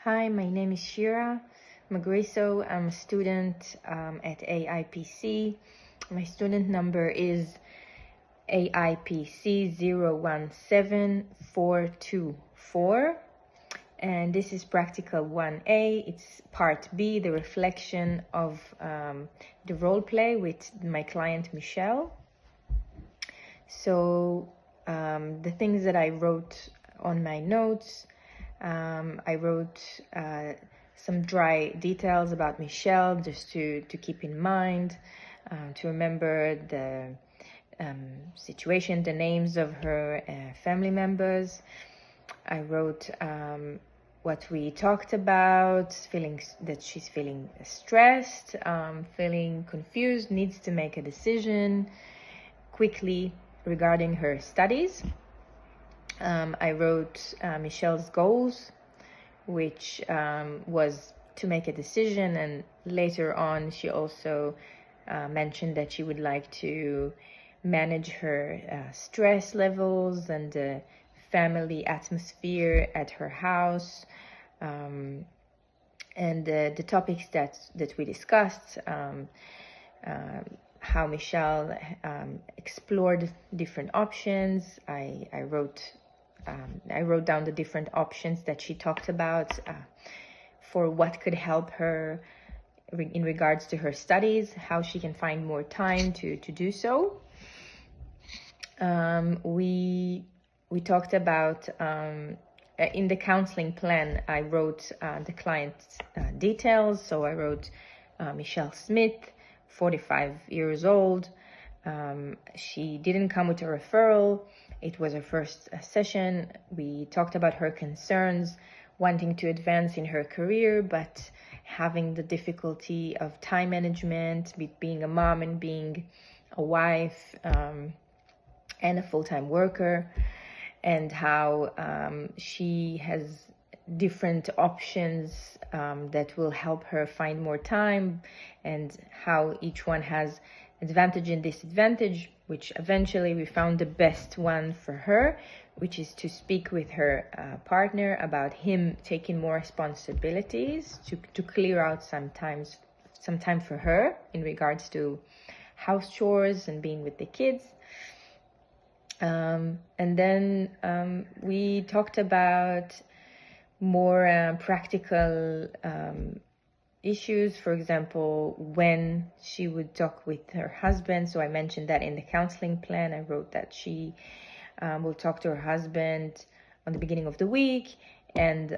Hi, my name is Shira Magriso. I'm a student at AIPC. My student number is AIPC 017424. And this is practical 1A. It's part B, the reflection of the role play with my client Michelle. So the things that I wrote on my notes, I wrote some dry details about Michelle just to keep in mind, to remember the situation, the names of her family members. I wrote what we talked about, feeling that she's feeling stressed, feeling confused, needs to make a decision quickly regarding her studies. I wrote Michelle's goals, which was to make a decision, and later on she also mentioned that she would like to manage her stress levels and the family atmosphere at her house, and the topics that we discussed, how Michelle explored different options. I wrote down the different options that she talked about for what could help her in regards to her studies, how she can find more time to do so. We talked about in the counseling plan, I wrote the client's details. So I wrote Michelle Smith, 45 years old. She didn't come with a referral. It was her first session. We talked about her concerns, wanting to advance in her career, but having the difficulty of time management, being a mom and being a wife and a full-time worker, and how she has different options that will help her find more time, and how each one has advantage and disadvantage, which eventually we found the best one for her, which is to speak with her partner about him taking more responsibilities, to clear out some time for her in regards to house chores and being with the kids. And then we talked about more practical issues. For example, when she would talk with her husband. So I mentioned that in the counseling plan. I wrote that she will talk to her husband on the beginning of the week, and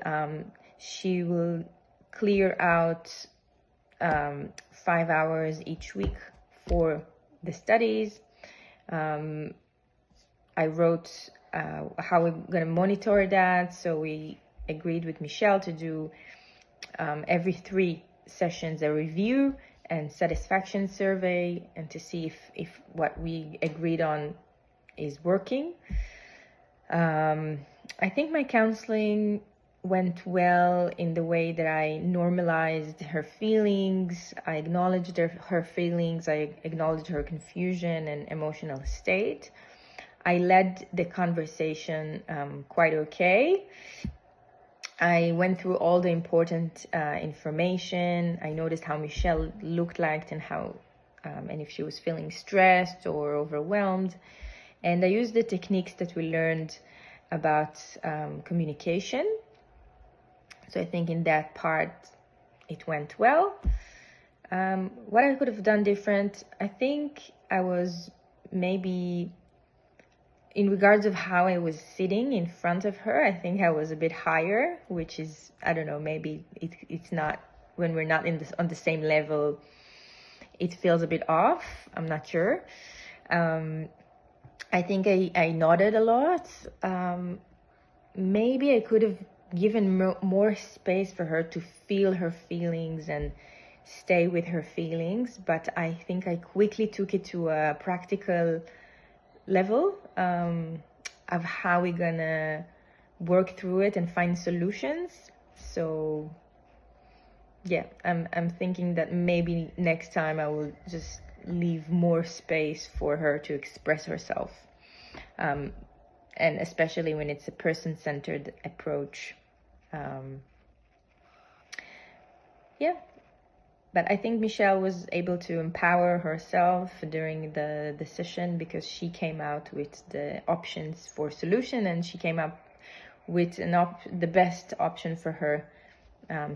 she will clear out 5 hours each week for the studies. I wrote how we're going to monitor that. So we agreed with Michelle to do every 3 sessions a review and satisfaction survey, and to see if what we agreed on is working. I think my counseling went well in the way that I normalized her feelings. I acknowledged her feelings. I acknowledged her confusion and emotional state. I led the conversation quite okay. I went through all the important information. I noticed how Michelle looked like, and how and if she was feeling stressed or overwhelmed. And I used the techniques that we learned about communication. So I think in that part it went well. What I could have done different, I think I was maybe, in regards of how I was sitting in front of her, I think I was a bit higher, which is, I don't know, maybe it's not, when we're not on the same level, it feels a bit off. I'm not sure. I think I nodded a lot. Maybe I could have given more space for her to feel her feelings and stay with her feelings, but I think I quickly took it to a practical level of how we're gonna work through it and find solutions. So yeah, I'm thinking that maybe next time I will just leave more space for her to express herself, and especially when it's a person-centered approach. yeah, but I think Michelle was able to empower herself during the session, because she came out with the options for solution, and she came up with the best option for her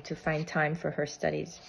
to find time for her studies.